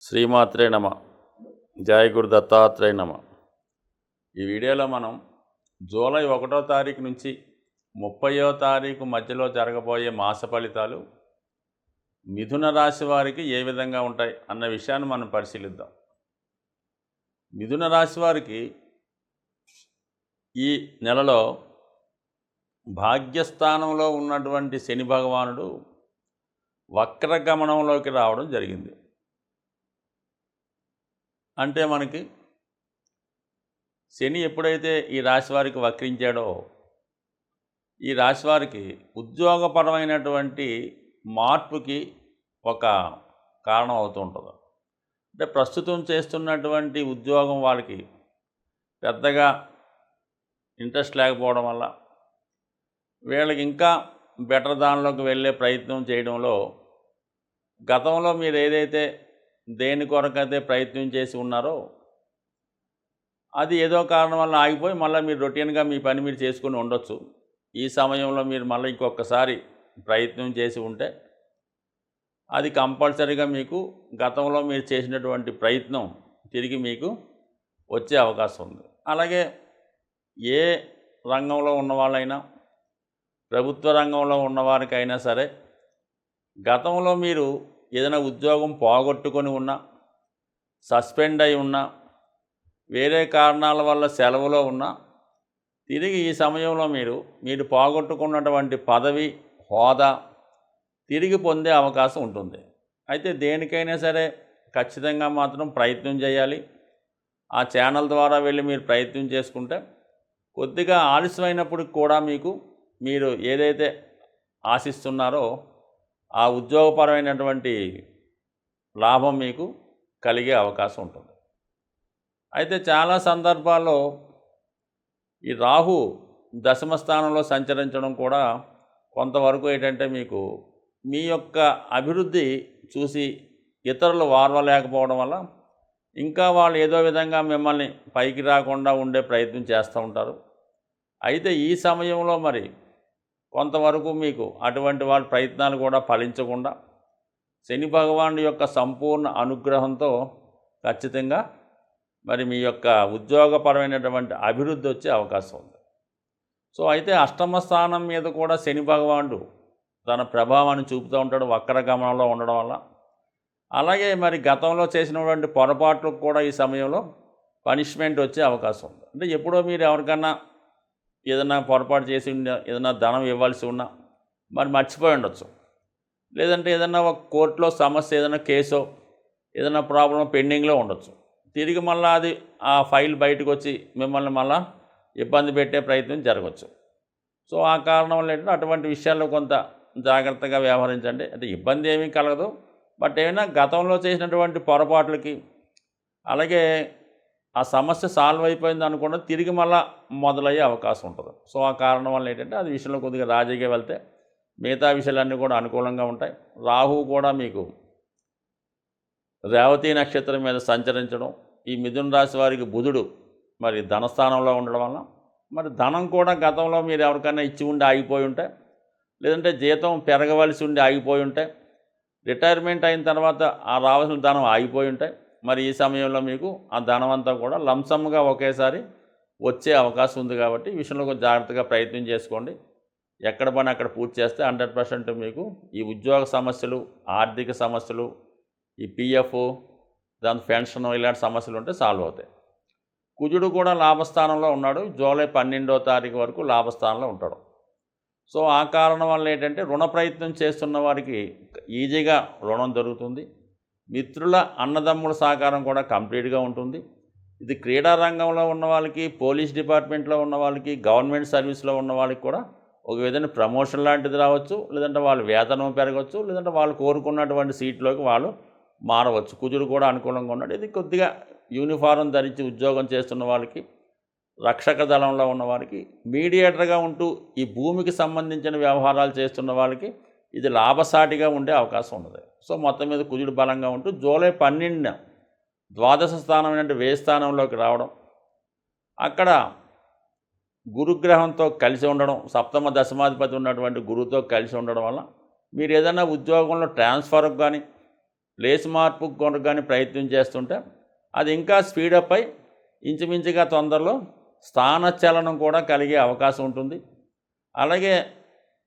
శ్రీమాత్రే నమ. జయ గురు దత్తాత్రేయ నమ. ఈ వీడియోలో మనం జూలై 1వ తారీఖు నుంచి 30వ తారీఖు మధ్యలో జరగబోయే మాస ఫలితాలు మిథున రాశి వారికి ఏ విధంగా ఉంటాయి అన్న విషయాన్ని మనం పరిశీలిద్దాం. మిథున రాశి వారికి ఈ నెలలో భాగ్యస్థానంలో ఉన్నటువంటి శని భగవానుడు వక్రగమనంలోకి రావడం జరిగింది. అంటే మనకి శని ఎప్పుడైతే ఈ రాశి వారికి వక్రించాడో ఈ రాశి వారికి ఉద్యోగపరమైనటువంటి మార్పుకి ఒక కారణం అవుతూ ఉంటుంది. అంటే ప్రస్తుతం చేస్తున్నటువంటి ఉద్యోగం వాళ్ళకి పెద్దగా ఇంట్రెస్ట్ లేకపోవడం వల్ల వీళ్ళకి ఇంకా బెటర్ దానిలోకి వెళ్ళే ప్రయత్నం చేయడంలో గతంలో మీరు ఏదైతే దేని కొరకైతే ప్రయత్నం చేసి ఉన్నారో అది ఏదో కారణం వల్ల ఆగిపోయి మళ్ళీ మీరు రొటీన్గా మీ పని మీరు చేసుకుని ఉండొచ్చు. ఈ సమయంలో మీరు మళ్ళీ ఇంకొకసారి ప్రయత్నం చేసి ఉంటే అది కంపల్సరీగా మీకు గతంలో మీరు చేసినటువంటి ప్రయత్నం తిరిగి మీకు వచ్చే అవకాశం ఉంది. అలాగే ఏ రంగంలో ఉన్నవాళ్ళైనా ప్రభుత్వ రంగంలో ఉన్నవారికైనా సరే గతంలో మీరు ఏదైనా ఉద్యోగం పోగొట్టుకొని ఉన్నా, సస్పెండ్ అయి ఉన్నా, వేరే కారణాల వల్ల సెలవులో ఉన్నా తిరిగి ఈ సమయంలో మీరు పోగొట్టుకున్నటువంటి పదవి హోదా తిరిగి పొందే అవకాశం ఉంటుంది. అయితే దేనికైనా సరే ఖచ్చితంగా మాత్రం ప్రయత్నం చేయాలి. ఆ ఛానల్ ద్వారా వెళ్ళి మీరు ప్రయత్నం చేసుకుంటే కొద్దిగా ఆలస్యమైనప్పటికి కూడా మీరు ఏదైతే ఆశిస్తున్నారో ఆ ఉద్యోగపరమైనటువంటి లాభం మీకు కలిగే అవకాశం ఉంటుంది. అయితే చాలా సందర్భాల్లో ఈ రాహు దశమ స్థానంలో సంచరించడం కూడా కొంతవరకు ఏంటంటే మీ యొక్క అభివృద్ధి చూసి ఇతరులు వారవలేకపోవడం వల్ల ఇంకా వాళ్ళు ఏదో విధంగా మిమ్మల్ని పైకి రాకుండా ఉండే ప్రయత్నం చేస్తూ ఉంటారు. అయితే ఈ సమయంలో కొంతవరకు మీకు అటువంటి వాళ్ళ ప్రయత్నాలు కూడా ఫలించకుండా శని భగవానుడి యొక్క సంపూర్ణ అనుగ్రహంతో ఖచ్చితంగా మీ యొక్క ఉద్యోగపరమైనటువంటి అభివృద్ధి వచ్చే అవకాశం ఉంది. సో అయితే అష్టమ స్థానం మీద కూడా శని భగవానుడు తన ప్రభావాన్ని చూపుతూ ఉంటాడు వక్రగమనంలో ఉండడం వల్ల. అలాగే గతంలో చేసినటువంటి పొరపాట్లకు కూడా ఈ సమయంలో పనిష్మెంట్ వచ్చే అవకాశం ఉంది. అంటే ఎప్పుడో మీరు ఎవరికన్నా ఏదైనా పొరపాటు చేసి ఏదైనా ధనం ఇవ్వాల్సి ఉన్నా మర్చిపోయి ఉండొచ్చు. లేదంటే ఏదైనా ఒక కోర్టులో సమస్య ఏదైనా కేసో ఏదైనా ప్రాబ్లం పెండింగ్లో ఉండొచ్చు. తిరిగి మళ్ళీ అది ఆ ఫైల్ బయటకు వచ్చి మిమ్మల్ని మళ్ళీ ఇబ్బంది పెట్టే ప్రయత్నం జరగవచ్చు. సో ఆ కారణం వల్ల ఏంటంటే అటువంటి విషయాల్లో కొంత జాగ్రత్తగా వ్యవహరించండి. అంటే ఇబ్బంది ఏమీ కలగదు. బట్ ఏమైనా గతంలో చేసినటువంటి పొరపాట్లకి అలాగే ఆ సమస్య సాల్వ్ అయిపోయింది అనుకున్నది తిరిగి మళ్ళీ మొదలయ్యే అవకాశం ఉంటుంది. సో ఆ కారణం వల్ల ఏంటంటే అది విషయంలో కొద్దిగా రాజీగా వెళ్తే మిగతా విషయాలన్నీ కూడా అనుకూలంగా ఉంటాయి. రాహువు కూడా మీకు రేవతి నక్షత్రం మీద సంచరించడం, ఈ మిథున రాశి వారికి బుధుడు ధనస్థానంలో ఉండడం వల్ల ధనం కూడా గతంలో మీరు ఎవరికైనా ఇచ్చి ఉండి ఆగిపోయి ఉంటే, లేదంటే జీతం పెరగవలసి ఉండి ఆగిపోయి ఉంటే, రిటైర్మెంట్ అయిన తర్వాత ఆ రావాల్సిన ధనం ఆగిపోయి ఉంటాయి. ఈ సమయంలో మీకు ఆ ధనం అంతా కూడా లంసమ్గా ఒకేసారి వచ్చే అవకాశం ఉంది. కాబట్టి ఈ విషయంలో కొంచెం జాగ్రత్తగా ప్రయత్నం చేసుకోండి. ఎక్కడ పని అక్కడ పూర్తి చేస్తే 100% మీకు ఈ ఉద్యోగ సమస్యలు, ఆర్థిక సమస్యలు, ఈ పిఎఫ్, దాని పెన్షన్ ఇలాంటి సమస్యలు ఉంటే సాల్వ్ అవుతాయి. కుజుడు కూడా లాభస్థానంలో ఉన్నాడు. జూలై 12వ తారీఖు వరకు లాభస్థానంలో ఉంటాడు. సో ఆ కారణం వల్ల ఏంటంటే రుణ ప్రయత్నం చేస్తున్న వారికి ఈజీగా రుణం దొరుకుతుంది. మిత్రుల అన్నదమ్ముల సహకారం కూడా కంప్లీట్గా ఉంటుంది. ఇది క్రీడా రంగంలో ఉన్న వాళ్ళకి, పోలీస్ డిపార్ట్మెంట్లో ఉన్న వాళ్ళకి, గవర్నమెంట్ సర్వీస్లో ఉన్న వాళ్ళకి కూడా ఒక విధంగా ప్రమోషన్ లాంటిది రావచ్చు. లేదంటే వాళ్ళ వేతనం పెరగవచ్చు. లేదంటే వాళ్ళు కోరుకున్నటువంటి సీట్లోకి వాళ్ళు మారవచ్చు. కుజుడు కూడా అనుకూలంగా ఉన్నాడు. ఇది కొద్దిగా యూనిఫారం ధరించి ఉద్యోగం చేస్తున్న వాళ్ళకి, రక్షక దళంలో ఉన్న వారికి, మీడియేటర్గా ఉంటూ ఈ భూమికి సంబంధించిన వ్యవహారాలు చేస్తున్న వాళ్ళకి ఇది లాభసాటిగా ఉండే అవకాశం ఉన్నది. సో మొత్తం మీద కుజుడు బలంగా ఉంటూ జూలై 12న ద్వాదశ స్థానం వ్యయ స్థానంలోకి రావడం, అక్కడ గురుగ్రహంతో కలిసి ఉండడం, సప్తమ దశమాధిపతి ఉన్నటువంటి గురువుతో కలిసి ఉండడం వల్ల మీరు ఏదైనా ఉద్యోగంలో ట్రాన్స్ఫర్కి కానీ ప్లేస్ మార్పు కొరకు కానీ ప్రయత్నం చేస్తుంటే అది ఇంకా స్పీడప్ అయి ఇంచుమించుగా తొందరలో స్థానచలనం కూడా కలిగే అవకాశం ఉంటుంది. అలాగే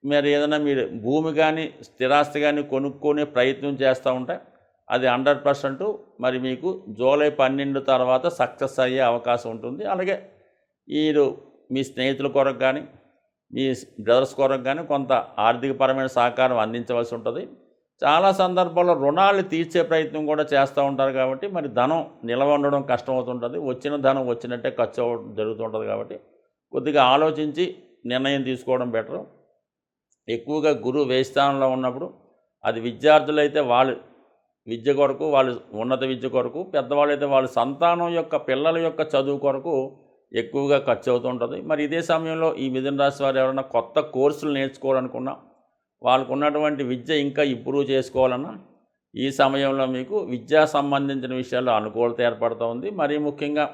మరి ఏదైనా మీరు భూమి కానీ స్థిరాస్తి కానీ కొనుక్కునే ప్రయత్నం చేస్తూ ఉంటే అది 100% మరి మీకు జూలై 12 తర్వాత సక్సెస్ అయ్యే అవకాశం ఉంటుంది. అలాగే మీరు మీ స్నేహితుల కొరకు కానీ మీ బ్రదర్స్ కొరకు కానీ కొంత ఆర్థికపరమైన సహకారం అందించవలసి ఉంటుంది. చాలా సందర్భాల్లో రుణాలు తీర్చే ప్రయత్నం కూడా చేస్తూ ఉంటారు కాబట్టి మరి ధనం నిలవ ఉండడం కష్టమవుతుంటుంది. వచ్చిన ధనం వచ్చినట్టే ఖర్చు అవ్వడం జరుగుతుంటుంది. కాబట్టి కొద్దిగా ఆలోచించి నిర్ణయం తీసుకోవడం బెటరు. ఎక్కువగా గురువు వ్యయ స్థానంలో ఉన్నప్పుడు అది విద్యార్థులైతే వాళ్ళు విద్య కొరకు, వాళ్ళు ఉన్నత విద్య కొరకు, పెద్దవాళ్ళైతే వాళ్ళ సంతానం యొక్క పిల్లల యొక్క చదువు కొరకు ఎక్కువగా ఖర్చు అవుతుంటుంది. మరి ఇదే సమయంలో ఈ మిథున రాశి వారు ఎవరైనా కొత్త కోర్సులు నేర్చుకోవాలనుకున్నా, వాళ్ళకు ఉన్నటువంటి విద్య ఇంకా ఇంప్రూవ్ చేసుకోవాలన్నా ఈ సమయంలో మీకు విద్యా సంబంధించిన విషయాల్లో అనుకూలత ఏర్పడుతూ ఉంది. మరీ ముఖ్యంగా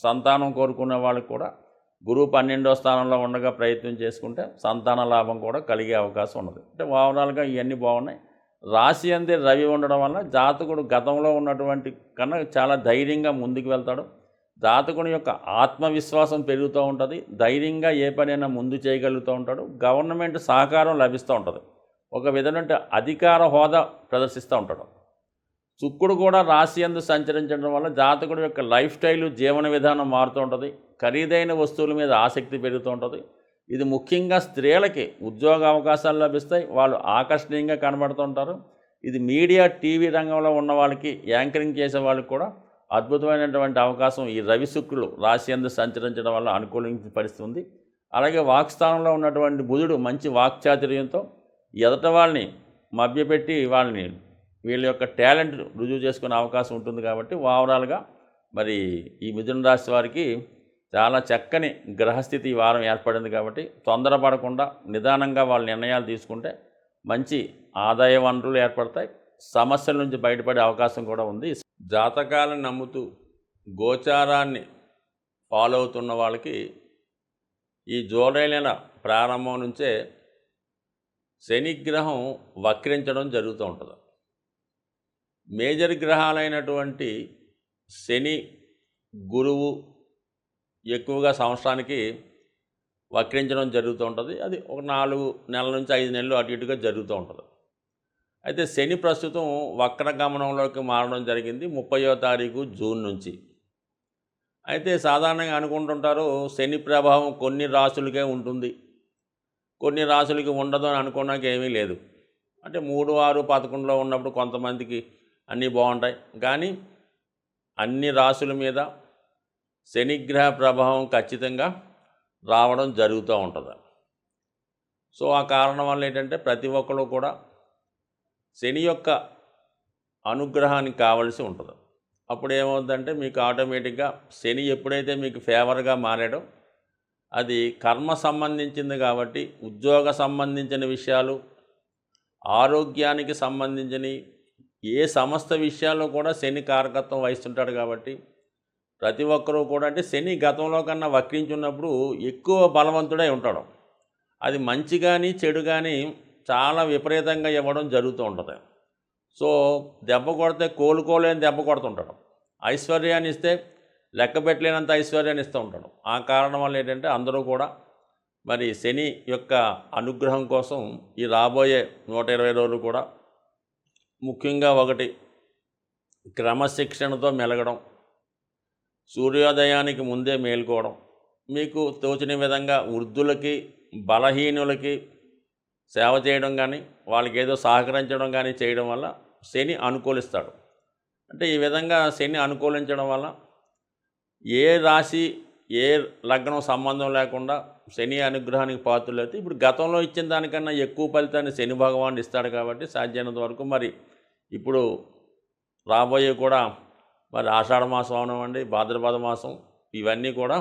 సంతానం కోరుకునే వాళ్ళకి కూడా గురువు 12వ స్థానంలో ఉండగా ప్రయత్నం చేసుకుంటే సంతాన లాభం కూడా కలిగే అవకాశం ఉన్నది. అంటే ఓవరాల్గా ఇవన్నీ బాగున్నాయి. రాశి అందే రవి ఉండడం వల్ల జాతకుడు గతంలో ఉన్నటువంటి కన్నా చాలా ధైర్యంగా ముందుకు వెళ్తాడు. జాతకుని యొక్క ఆత్మవిశ్వాసం పెరుగుతూ ఉంటుంది. ధైర్యంగా ఏ పనైనా ముందు చేయగలుగుతూ ఉంటాడు. గవర్నమెంట్ సహకారం లభిస్తూ ఉంటుంది. ఒక విధమైన అధికార హోదా ప్రదర్శిస్తూ ఉంటాడు. శుక్రుడు కూడా రాశి యందు సంచరించడం వల్ల జాతకుడి యొక్క లైఫ్ స్టైలు, జీవన విధానం మారుతూ ఉంటుంది. ఖరీదైన వస్తువుల మీద ఆసక్తి పెరుగుతూ ఉంటుంది. ఇది ముఖ్యంగా స్త్రీలకి ఉద్యోగ అవకాశాలు లభిస్తాయి. వాళ్ళు ఆకర్షణీయంగా కనబడుతుంటారు. ఇది మీడియా, టీవీ రంగంలో ఉన్న వాళ్ళకి, యాంకరింగ్ చేసే వాళ్ళకి కూడా అద్భుతమైనటువంటి అవకాశం ఈ రవి శుక్రులు రాశి యందు సంచరించడం వల్ల అనుకూలించే పరిస్థితి ఉంది. అలాగే వాక్స్థానంలో ఉన్నటువంటి బుధుడు మంచి వాక్చాతుర్యంతో ఎదట వాళ్ళని మభ్యపెట్టి వీళ్ళ యొక్క టాలెంట్ రుజువు చేసుకునే అవకాశం ఉంటుంది. కాబట్టి ఓవరాల్గా మరి ఈ మిథున రాశి వారికి చాలా చక్కని గ్రహస్థితి ఈ వారం ఏర్పడింది. కాబట్టి తొందరపడకుండా నిదానంగా వాళ్ళ నిర్ణయాలు తీసుకుంటే మంచి ఆదాయ వనరులు ఏర్పడతాయి. సమస్యల నుంచి బయటపడే అవకాశం కూడా ఉంది. జాతకాలను నమ్ముతూ గోచారాన్ని ఫాలో అవుతున్న వాళ్ళకి ఈ జూలై నెల ప్రారంభం నుంచే శనిగ్రహం వక్రించడం జరుగుతూ ఉంటుంది. మేజర్ గ్రహాలైనటువంటి శని, గురువు ఎక్కువగా సంవత్సరానికి వక్రించడం జరుగుతూ ఉంటుంది. అది ఒక 4 నెలల నుంచి 5 నెలలు అటు ఇటుగా జరుగుతూ ఉంటుంది. అయితే శని ప్రస్తుతం వక్ర గమనంలోకి మారడం జరిగింది 30వ తారీఖు జూన్ నుంచి. అయితే సాధారణంగా అనుకుంటుంటారు శని ప్రభావం కొన్ని రాశులకే ఉంటుంది, కొన్ని రాశులకి ఉండదు అని అనుకోవడానికి ఏమీ లేదు. అంటే 3, 6, 11లో ఉన్నప్పుడు కొంతమందికి అన్నీ బాగుంటాయి. కానీ అన్ని రాశుల మీద శనిగ్రహ ప్రభావం ఖచ్చితంగా రావడం జరుగుతూ ఉంటుంది. సో ఆ కారణం వల్ల ఏంటంటే ప్రతి ఒక్కరు కూడా శని యొక్క అనుగ్రహానికి కావలసి ఉంటుంది. అప్పుడు ఏమవుతుందంటే మీకు ఆటోమేటిక్గా శని ఎప్పుడైతే మీకు ఫేవర్గా మారాడో అది కర్మ సంబంధించింది కాబట్టి ఉద్యోగ సంబంధించిన విషయాలు, ఆరోగ్యానికి సంబంధించిన ఏ సమస్త విషయాల్లో కూడా శని కారకత్వం వహిస్తుంటాడు. కాబట్టి ప్రతి ఒక్కరూ కూడా అంటే శని గతంలో కన్నా వక్రించున్నప్పుడు ఎక్కువ బలవంతుడై ఉంటాడు. అది మంచి కానీ చెడు కానీ చాలా విపరీతంగా ఇవ్వడం జరుగుతూ ఉంటుంది. సో దెబ్బ కొడితే కోలుకోలేని దెబ్బ కొడుతుంటాడు. ఐశ్వర్యాన్ని ఇస్తే లెక్క పెట్టలేనంత ఐశ్వర్యాన్ని ఇస్తూ ఉంటాడు. ఆ కారణం వల్ల ఏంటంటే అందరూ కూడా మరి శని యొక్క అనుగ్రహం కోసం ఈ రాబోయే 120 రోజులు కూడా ముఖ్యంగా ఒకటి క్రమశిక్షణతో మెలగడం, సూర్యోదయానికి ముందే మేలుకోవడం, మీకు తోచిన విధంగా వృద్ధులకి, బలహీనులకి సేవ చేయడం కానీ, వాళ్ళకి ఏదో సహకరించడం కానీ చేయడం వల్ల శని అనుకూలిస్తాడు. అంటే ఈ విధంగా శని అనుకూలించడం వల్ల ఏ రాశి, ఏ లగ్నం సంబంధం లేకుండా శని అనుగ్రహానికి పాత్రలైతే ఇప్పుడు గతంలో ఇచ్చిన దానికన్నా ఎక్కువ ఫలితాన్ని శని భగవానుడు ఇస్తాడు. కాబట్టి సాధ్యమైనంత వరకు మరి ఇప్పుడు రాబోయే కూడా మరి ఆషాఢ మాసం అవనివ్వండి, భాద్రపద మాసం, ఇవన్నీ కూడా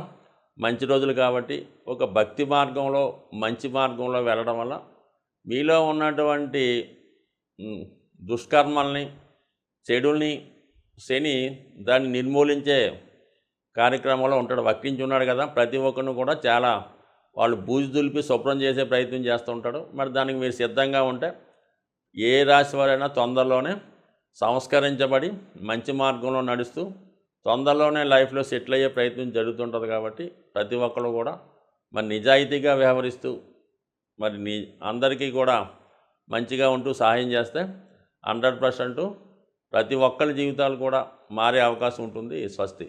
మంచి రోజులు. కాబట్టి ఒక భక్తి మార్గంలో, మంచి మార్గంలో వెళ్ళడం వల్ల మీలో ఉన్నటువంటి దుష్కర్మల్ని, చెడుల్ని శని దాన్ని నిర్మూలించే కార్యక్రమంలో ఉంటాడు. వక్రించి ఉన్నాడు కదా, ప్రతి ఒక్కరిని కూడా చాలా వాళ్ళు బూజు దులిపి శుభ్రం చేసే ప్రయత్నం చేస్తూ ఉంటాడు. మరి దానికి మీరు సిద్ధంగా ఉంటే ఏ రాశి వారైనా తొందరలోనే సంస్కరించబడి మంచి మార్గంలో నడుస్తూ తొందరలోనే లైఫ్లో సెటిల్ అయ్యే ప్రయత్నం జరుగుతుంటుంది. కాబట్టి ప్రతి ఒక్కరు కూడా మరి నిజాయితీగా వ్యవహరిస్తూ మరి అందరికీ కూడా మంచిగా ఉంటూ సహాయం చేస్తే 100% ప్రతి ఒక్కరి జీవితాలు కూడా మారే అవకాశం ఉంటుంది. స్వస్తి.